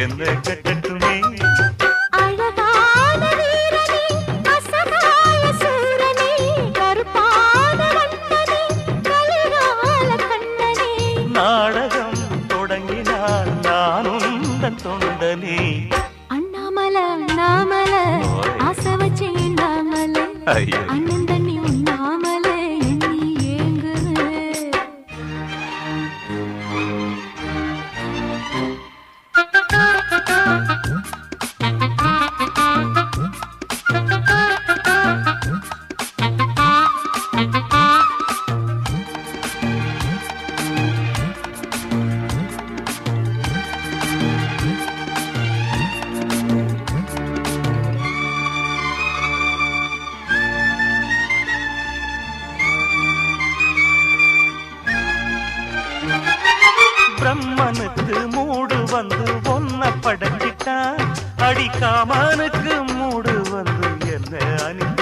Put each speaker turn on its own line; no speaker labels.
என்ன கட்டட்டுமே
அழகான வீரனே அசகாய சூரனே கருப்பான வண்ணனே கலிகால கண்ணனே
நாடகம் தொடங்கினால் நானும் தன் தொண்டனே
அண்ணாமலை அண்ணாமலை ஆசை வச்சு எண்ணாமலை அண்ணன் தண்ணி உண்ணாமலை எண்ணி ஏங்குது
பிரம்மனுக்கு மூடு வந்து ஒன்ன படைச்சிட்டான் அடிக்காமனுக்கு மூடு வந்து என்ன அனுப்பி